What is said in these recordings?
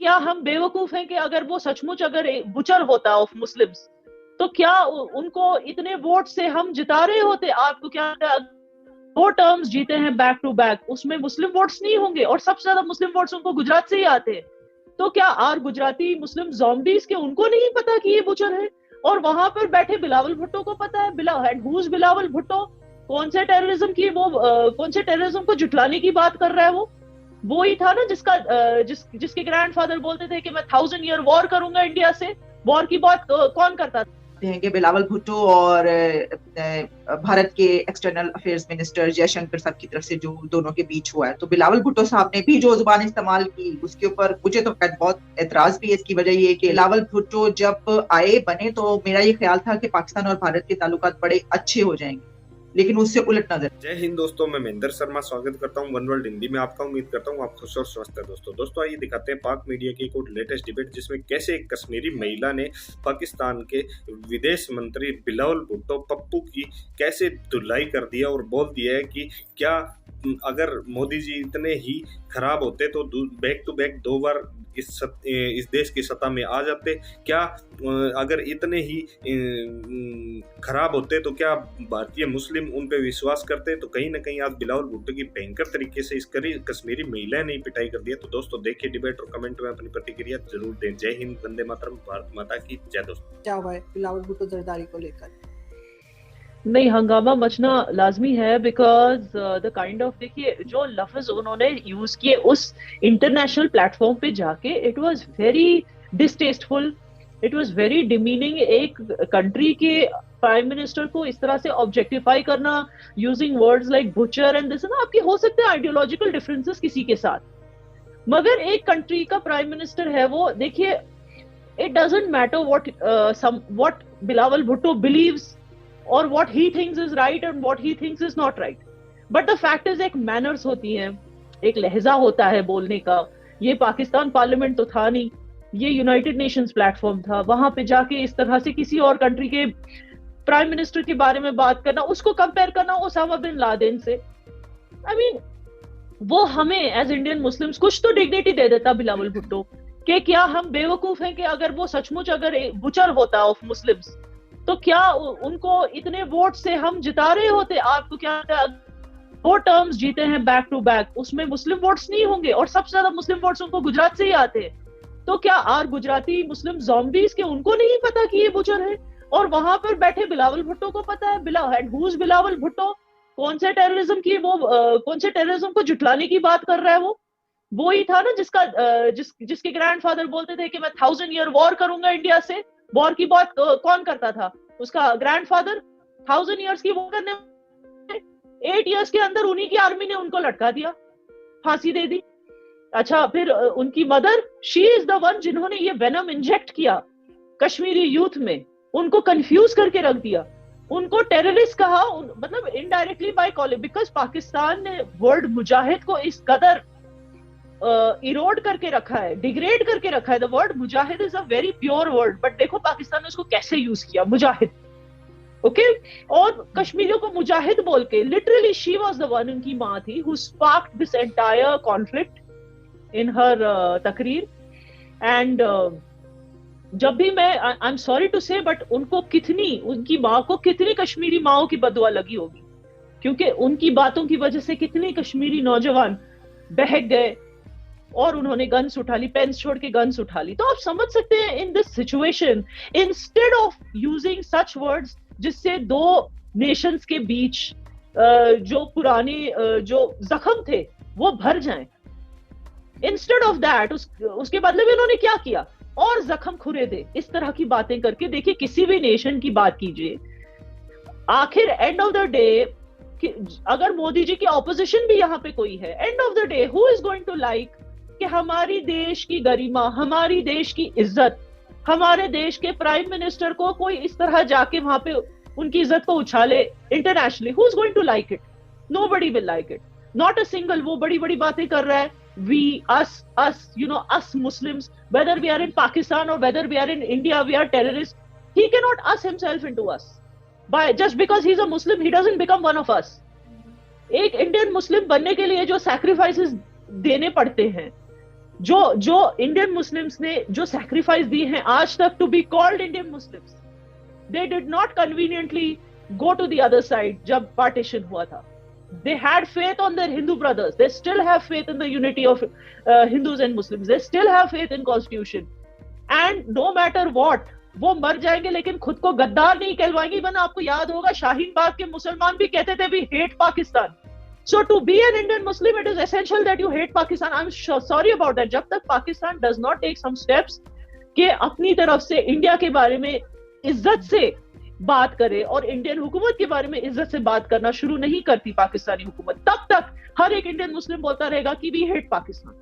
क्या हम बेवकूफ हैं कि अगर वो सचमुच अगर बुचर होता ऑफ मुस्लिम्स तो क्या उनको इतने वोट से हम जिता रहे होते? आपको क्या लगता है, 2 टर्म्स जीते हैं बैक टू बैक, उसमें मुस्लिम वोट्स नहीं होंगे? और सबसे ज्यादा मुस्लिम वोट्स उनको गुजरात से ही आते हैं। तो क्या आर गुजराती मुस्लिम ज़ॉम्बीज के उनको नहीं पता कि ये बुचर है? और वहां पर बैठे बिलावल भुट्टो को पता है। बिलावल भुट्टो कौन से टेररिज्म की वो कौन से टेररिज्म को जुटलाने की बात कर रहा है? वो ही था ना जिसके ग्रैंडफादर बोलते थे कि मैं 1000 ईयर वॉर करूंगा इंडिया से। वॉर की बात कौन करता था? हैं कि बिलावल भुट्टो और भारत के एक्सटर्नल अफेयर्स मिनिस्टर जयशंकर साहब की तरफ से जो दोनों के बीच हुआ है, तो बिलावल भुट्टो साहब ने भी जो जुबान इस्तेमाल की उसके ऊपर मुझे तो बहुत एतराज भी है। इसकी वजह ये कि बिलावल भुट्टो जब आए बने तो मेरा ये ख्याल था कि पाकिस्तान और भारत के ताल्लुकात बड़े अच्छे हो जाएंगे, लेकिन उससे उलट नजर। जय हिंद दोस्तों, मैं महेंद्र शर्मा स्वागत करता हूं वन वर्ल्ड हिंदी में आपका। उम्मीद करता हूं आप खुश और स्वस्थ है। दोस्तों आइए दिखाते हैं पाक मीडिया की एक लेटेस्ट डिबेट, जिसमें कैसे एक कश्मीरी महिला ने पाकिस्तान के विदेश मंत्री बिलावल भुट्टो पप्पू की कैसे धुलाई कर दिया और बोल दिया है कि क्या अगर मोदी जी इतने ही खराब होते तो बैक टू बैक 2 बार इस देश की सत्ता में आ जाते। क्या अगर इतने ही खराब होते तो क्या भारतीय मुस्लिम उन पे विश्वास करते? तो कहीं ना कहीं आज बिलावल भुट्टो की भयंकर तरीके से इस कश्मीरी महिला ने पिटाई कर दिया। तो दोस्तों देखिए डिबेट और कमेंट में अपनी प्रतिक्रिया जरूर दें। जय हिंद, वंदे मातरम, भारत माता की जय। दोस्तों क्या हुआ है बिलावल भुट्टो जरदारी को लेकर? नहीं, हंगामा मचना लाजमी है बिकॉज द काइंड ऑफ, देखिए जो लफ्ज उन्होंने यूज किए उस इंटरनेशनल प्लेटफॉर्म पे जाके, it was very distasteful, it was very demeaning. एक कंट्री के प्राइम मिनिस्टर को इस तरह से ऑब्जेक्टिफाई करना using words like butcher and this ना, आपके हो सकते हैं आइडियोलॉजिकल डिफरेंसेस किसी के साथ, मगर एक कंट्री का प्राइम मिनिस्टर है वो। देखिए, it doesn't matter what Bilawal Bhutto believes or what he thinks is right and what he thinks is not right, but the fact is एक manners होती है, एक लहजा होता है बोलने का। ये पाकिस्तान पार्लियामेंट तो था नहीं, ये यूनाइटेड नेशंस प्लेटफॉर्म था। वहां पे जाके इस तरह से किसी और कंट्री के प्राइम मिनिस्टर के बारे में बात करना, उसको कंपेयर करना ओसामा बिन लादेन से, आई मीन वो हमें एज इंडियन मुस्लिम्स कुछ तो डिग्निटी दे देता बिलावल भुट्टो कि क्या हम बेवकूफ हैं कि अगर वो सचमुच अगर बुचर होता ऑफ मुस्लिम्स तो क्या उनको इतने वोट से हम जिता रहे होते? आपको क्या लगता है, 2 टर्म्स जीते हैं बैक टू बैक, उसमें मुस्लिम वोट्स नहीं होंगे? और सबसे ज्यादा मुस्लिम वोट्स उनको गुजरात से ही आते हैं। तो क्या आर गुजराती मुस्लिम ज़ॉम्बीज के उनको नहीं पता कि ये बुचर है? और वहां पर बैठे बिलावल भुट्टो को पता है। बिलावल भुट्टो कौन से टेररिज्म को जुटलाने की बात कर रहा है? वो ही था ना जिसके ग्रैंडफादर बोलते थे कि मैं 1000 ईयर वॉर करूंगा इंडिया से। वॉर की बात कौन करता था? उसका ग्रैंडफादर। 1000 ईयर्स की वॉर करने 8 ईयर्स के अंदर उन्हीं की आर्मी ने उनको लटका दिया, फांसी दे दी। अच्छा, फिर उनकी mother, she is the one जिन्होंने ये वेनम इंजेक्ट किया कश्मीरी यूथ में, उनको कंफ्यूज करके रख दिया, उनको टेररिस्ट कहा, मतलब indirectly by calling, because Pakistan ने वर्ड मुजाहिद को इस कदर इरोड करके रखा है, डिग्रेड करके रखा है। The word Mujahid is a very pure word, but देखो पाकिस्तान ने उसको कैसे यूज किया, मुजाहिद। ओके, और कश्मीरियों को मुजाहिद बोल के, literally she was the one, उनकी मां थी, who sparked this entire conflict in her तकरीर। एंड जब भी मैं, I am sorry to say, but उनकी माँ को कितनी कश्मीरी माओ की बदुआ लगी होगी, क्योंकि उनकी बातों की वजह से कितनी कश्मीरी नौजवान बहक गए और उन्होंने गन्स उठा ली, पेन्स छोड़ के गन्स उठा ली। तो आप समझ सकते हैं in this situation, instead of using such words जिससे 2 नेशंस के बीच जो पुराने जो जख्म थे वो भर जाएं, इंस्टेड ऑफ दैट उसके बदले में इन्होंने क्या किया? और जख्म खुरे दे, इस तरह की बातें करके। देखिए, किसी भी नेशन की बात कीजिए, आखिर एंड ऑफ द डे अगर मोदी जी की ऑपोजिशन भी यहाँ पे कोई है, end of the day who is going to like कि हमारी देश की गरिमा, हमारी देश की इज्जत, हमारे देश के प्राइम मिनिस्टर को कोई इस तरह जाके वहां पे उनकी इज्जत को उछाले internationally? Who is going to like it? Nobody will like it, not a single. वो बड़ी बड़ी बातें कर रहा है, we us Muslims, whether we are in Pakistan or whether we are in India, we are terrorists. He cannot us himself into us by just because he's a Muslim. He doesn't become one of us. एक Indian Muslim बनने के लिए जो sacrifices देने पड़ते हैं, जो जो इंडियन मुस्लिम्स ने जो सैक्रिफाइस दी हैं आज तक to be called Indian Muslims, they did not conveniently go to the other side जब पार्टीशन हुआ था. They had faith on their Hindu brothers. They still have faith in the unity of Hindus and Muslims. They still have faith in constitution. And no matter what, वो मर जाएंगे लेकिन खुद को गद्दार नहीं कहलवाएंगे. वरना आपको याद होगा शाहीन बाग के मुसलमान भी कहते थे we hate Pakistan. So to be an Indian Muslim, it is essential that you hate Pakistan. I'm sorry about that. जब तक Pakistan does not take some steps कि अपनी तरफ से इंडिया के बारे में इज्जत से बात करे और इंडियन हुकूमत के बारे में इज्जत से बात करना शुरू नहीं करती पाकिस्तानी हुकूमत, तब तक हर एक इंडियन मुस्लिम बोलता रहेगा कि we hate Pakistan.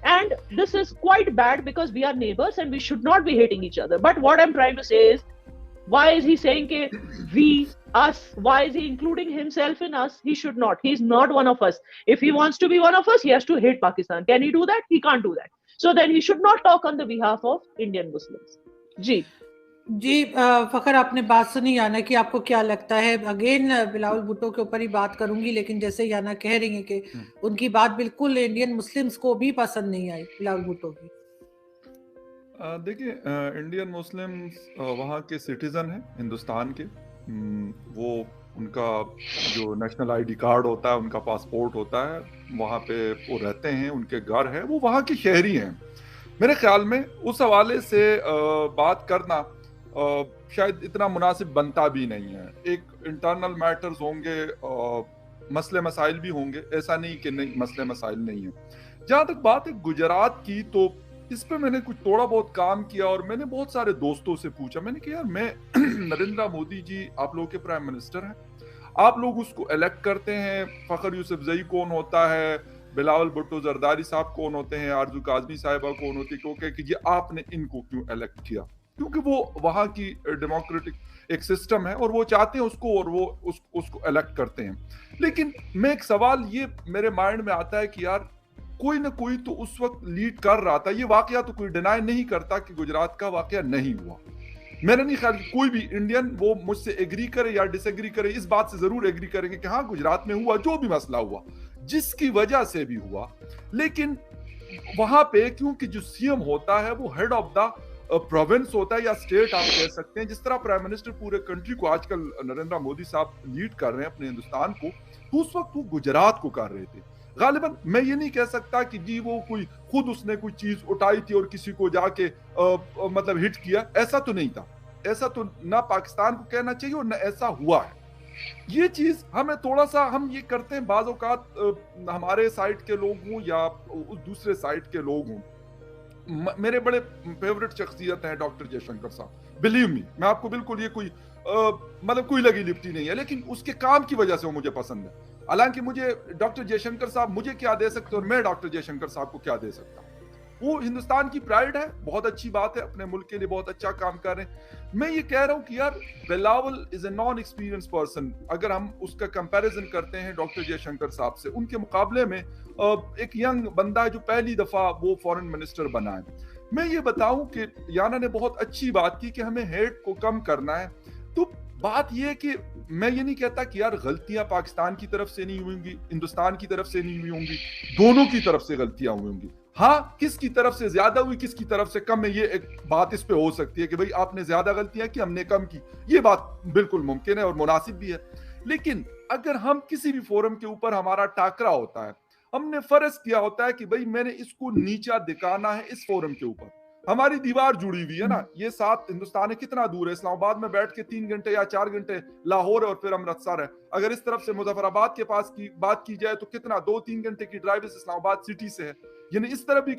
And this is quite bad because we are neighbours and we should not be hating each other. But what I am trying to say is, why is he saying ke we us, why is he including himself in us? He should not. He's not one of us. If he wants to be one of us, he has to hate Pakistan. Can he do that? He can't do that. So then he should not talk on the behalf of Indian Muslims. जी फखर, आपने बात सुनी याना की, आपको क्या लगता है? Again Bilawal Bhutto के ऊपर ही बात करूंगी, लेकिन जैसे याना कह रही है कि उनकी बात बिल्कुल इंडियन मुस्लिम्स को भी पसंद नहीं आई, बिलावल भुट्टो की. देखिए, इंडियन मुस्लिम्स वहाँ के सिटीजन हैं हिंदुस्तान के. वो उनका जो नेशनल आईडी कार्ड होता है, उनका पासपोर्ट होता है, वहाँ पे वो रहते हैं, उनके घर है, वो वहाँ के शहरी हैं. मेरे ख्याल में उस हवाले से बात करना शायद इतना मुनासिब बनता भी नहीं है. एक इंटरनल मैटर्स होंगे, मसले मसाइल भी होंगे, ऐसा नहीं कि नहीं मसले मसाइल नहीं है. जहाँ तक बात है गुजरात की, तो इस पे मैंने कुछ थोड़ा बहुत काम किया और मैंने बहुत सारे दोस्तों से पूछा. मैंने कहा यार, मैं नरेंद्र मोदी जी आप लोगों के प्राइम मिनिस्टर हैं, आप लोग उसको इलेक्ट करते हैं. फखर यूसुफजई कौन होता है, बिलावल भुट्टो जरदारी साहब कौन होते हैं, आरजू काजमी साहिबा कौन होती है, क्योंकि कि ये आपने इनको क्यों इलेक्ट किया? क्योंकि वो वहाँ की डेमोक्रेटिक एक सिस्टम है और वो चाहते हैं उसको, और वो उसको इलेक्ट करते हैं. लेकिन मैं एक सवाल ये मेरे माइंड में आता है कि यार, कोई ना कोई तो उस वक्त लीड कर रहा था. ये वाकया तो कोई डिनाई नहीं करता कि गुजरात का वाकया नहीं हुआ. मेरा नहीं ख्याल कि कोई भी इंडियन वो मुझसे एग्री करे या डिसएग्री करे, इस बात से जरूर एग्री करेंगे कि हाँ, गुजरात में हुआ, जो भी मसला हुआ, जिसकी वजह से भी हुआ. लेकिन वहां पे क्योंकि जो सीएम होता है वो हेड ऑफ द प्रोविंस होता है या स्टेट आप कह सकते हैं. जिस तरह प्राइम मिनिस्टर पूरे कंट्री को आजकल नरेंद्र मोदी साहब लीड कर रहे हैं अपने हिंदुस्तान को, तो उस वक्त वो गुजरात को कर रहे थे. गालिबन मैं ये नहीं कह सकता कि जी वो कोई खुद उसने कोई चीज उठाई थी और किसी को जाके मतलब हिट किया, ऐसा तो नहीं था. ऐसा तो ना पाकिस्तान को कहना चाहिए और ना ऐसा हुआ है. ये चीज हमें थोड़ा सा हम ये करते हैं, बाज़ औक़ात हमारे साइड के लोग हों या उस दूसरे साइड के लोग हों. मेरे बड़े फेवरेट शख्सियत हैं डॉक्टर जयशंकर साहब, बिलीव मी, मैं आपको बिल्कुल ये कोई मतलब कोई लगी लिपटी नहीं है, लेकिन उसके काम की वजह से वो मुझे पसंद है. हालांकि मुझे डॉक्टर जयशंकर साहब मुझे क्या दे सकते और मैं डॉक्टर जयशंकर साहब को क्या दे सकता हूँ. वो हिंदुस्तान की प्राइड है, बहुत अच्छी बात है, अपने मुल्क के लिए बहुत अच्छा काम कर रहे हैं. मैं ये कह रहा हूँ कि यार, Bilawal is a non experience person. अगर हम उसका कंपैरिजन करते हैं डॉक्टर जयशंकर साहब से, उनके मुकाबले में एक यंग बंदा है जो पहली दफा वो फॉरेन मिनिस्टर बना है. मैं ये बताऊं कि याना ने बहुत अच्छी बात की कि हमें हेट को कम करना है. तो बात यह है कि मैं ये नहीं कहता कि यार गलतियां पाकिस्तान की तरफ से नहीं हुई होंगी, हिंदुस्तान की तरफ से नहीं हुई होंगी, दोनों की तरफ से गलतियां हुई होंगी. हाँ, किसकी तरफ से ज्यादा हुई, किसकी तरफ से कम है, ये एक बात इस पे हो सकती है कि भाई आपने ज्यादा गलतियां की, हमने कम की. ये बात बिल्कुल मुमकिन है और मुनासिब भी है. लेकिन अगर हम किसी भी फोरम के ऊपर हमारा टाकरा होता है, हमने फर्ज किया होता है कि भाई मैंने इसको नीचा दिखाना है इस फोरम के ऊपर. हमारी दीवार जुड़ी हुई है ना, ये साथ हिंदुस्तान है, कितना दूर है? इस्लामाबाद में बैठ के 3 घंटे या 4 घंटे लाहौर है और फिर अमृतसर है. अगर इस तरफ से मुजफ्फराबाद के पास की बात की जाए तो कितना 2-3 घंटे की ड्राइव इस इस्लामाबाद सिटी से है. यानी इस तरफ भी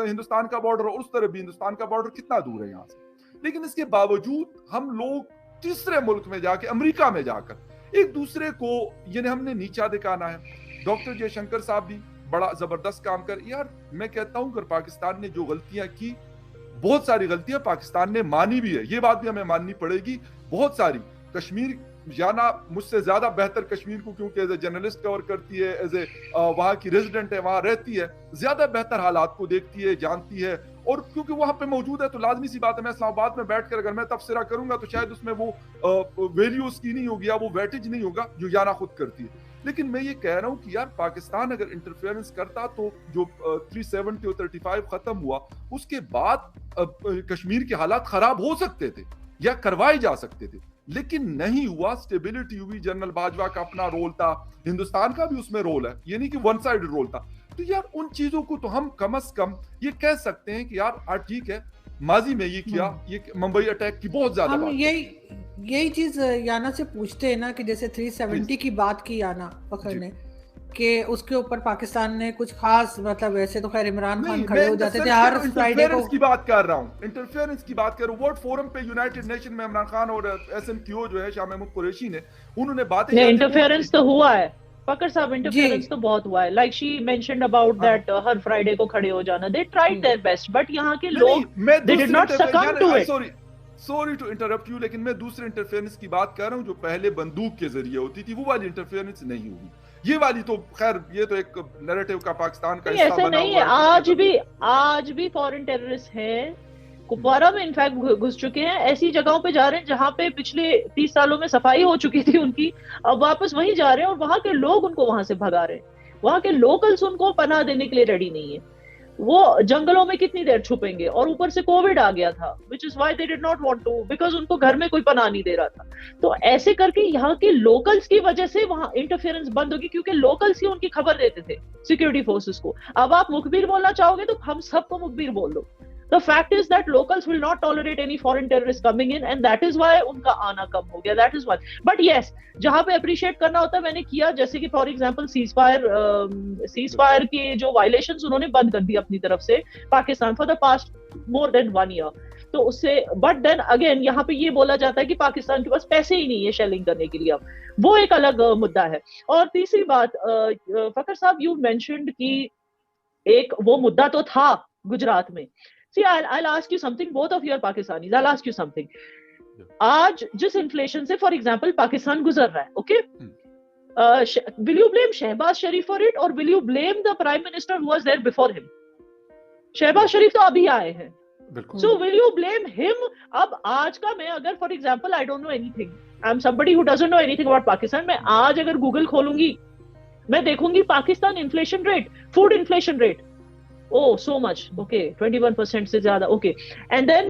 हिंदुस्तान का बॉर्डर और उस तरफ भी हिंदुस्तान का बॉर्डर, कितना दूर है यहाँ से. लेकिन इसके बावजूद हम लोग तीसरे मुल्क में जाके, अमेरिका में जाकर एक दूसरे को यानी हमने नीचा दिखाना है. डॉक्टर जयशंकर साहब भी बड़ा जबरदस्त काम कर. यार मैं कहता हूं अगर पाकिस्तान ने जो गलतियां की, बहुत सारी गलतियां पाकिस्तान ने मानी भी है, ये बात भी हमें माननी पड़ेगी. बहुत सारी कश्मीर, याना मुझसे ज्यादा बेहतर कश्मीर को क्योंकि एज ए जर्नलिस्ट कवर करती है, एज ए वहां की रेजिडेंट है, वहां रहती है, ज्यादा बेहतर हालात को देखती है, जानती है. और क्योंकि वहां पे मौजूद है तो लाजमी सी बात है, मैं इस्लामाबाद में बैठकर अगर मैं तबसरा करूंगा तो शायद उसमें वो वैल्यू उसकी नहीं होगी या वो वेटेज नहीं होगा जो याना खुद करती है. लेकिन मैं ये कह रहा हूं कि यार पाकिस्तान अगर इंटरफेरेंस करता तो जो 370 और 35 खत्म हुआ उसके बाद कश्मीर के हालात खराब हो सकते थे या करवाए जा सकते थे, लेकिन नहीं हुआ। स्टेबिलिटी हुई। जनरल बाजवा का अपना रोल था, हिंदुस्तान का भी उसमें रोल है, ये नहीं कि वन साइडेड रोल था। तो यार उन चीजों को तो हम कम से कम ये कह सकते हैं कि यार ठीक है, माजी में ये किया, ये मुंबई अटैक की बहुत ज्यादा हम बात यही चीज याना से पूछते हैं ना कि जैसे 370 की बात की याना फखर ने कि उसके ऊपर पाकिस्तान ने कुछ खास, मतलब वैसे तो खैर इमरान खान खड़े हो जाते थे हर फ्राइडे को। की बात कर रहा हूँ, इंटरफेरेंस की बात कर रहा हूँ। वर्ल्ड फोरम पे यूनाइटेड नेशन में इमरान खान और SNPO जो है शाह महमूद कुरैशी ने, उन्होंने बातें की। इंटरफेरेंस तो हुआ है फकर साहब, इंटरफेरेंस तो बहुत हुआ है। Like she mentioned about that her Friday को खड़े हो जाना, they tried their best, but यहाँ के लोग they did not succumb to it. Sorry to interrupt you, लेकिन मैं दूसरे इंटरफेरेंस की बात कर रहा हूँ जो पहले बंदूक के जरिए होती थी, वो वाली इंटरफेरेंस नहीं हुई। ये वाली तो खैर ये तो एक नैरेटिव का पाकिस्तान का हिस्सा बना नहीं हुआ है। आज भी फॉरेन टेररिस्ट हैं, कुपवारा में इनफैक्ट घुस चुके हैं, ऐसी जगहों पे जा रहे हैं जहां पे पिछले 30 सालों में सफाई हो चुकी थी उनकी, अब वापस वहीं जा रहे हैं और वहां के लोग उनको वहां से भगा रहे हैं। वहां के लोकल्स उनको पनाह देने के लिए रेडी नहीं है। वो जंगलों में कितनी देर छुपेंगे, और ऊपर से कोविड आ गया था, which is why they did not want to, because उनको घर में कोई पनाह नहीं दे रहा था। तो ऐसे करके यहाँ के लोकल्स की वजह से वहां इंटरफेरेंस बंद होगी, क्योंकि लोकल्स ही उनकी खबर देते थे सिक्योरिटी फोर्सेस को। अब आप मुखबिर बोलना चाहोगे तो हम सबको मुखबिर बोल दो। The fact is that locals will not tolerate any foreign terrorists coming in, and that is why उनका आना कम हो गया। That is one. But yes, जहाँ पे appreciate करना होता है मैंने किया, जैसे कि for example ceasefire के जो violations उन्होंने बंद कर दी अपनी तरफ से Pakistan for the past more than 1 year। तो उससे but then again यहाँ पे ये बोला जाता है कि पाकिस्तान के पास पैसे ही नहीं है शेलिंग करने के लिए, अब वो एक अलग मुद्दा है। और तीसरी बात, फकर साहब यू मेंशन्ड कि एक वो मुद्दा तो था गुजरात में। See, I'll ask you something. Both of you are Pakistanis. I'll ask you something. आज जिस इन्फ्लेशन से फॉर एग्जाम्पल पाकिस्तान गुजर रहा है, okay, will you blame Shehbaz Sharif for it, or will you blame the prime minister who was there before him? Shahbaz Sharif तो अभी आए हैं, so will you blame him? अब आज का मैं अगर for example I don't know anything, I'm somebody who doesn't know anything about Pakistan, मैं आज अगर गूगल खोलूंगी मैं देखूंगी Pakistan inflation rate, food inflation rate, oh so much, okay, 21% से ज्यादा, okay, and then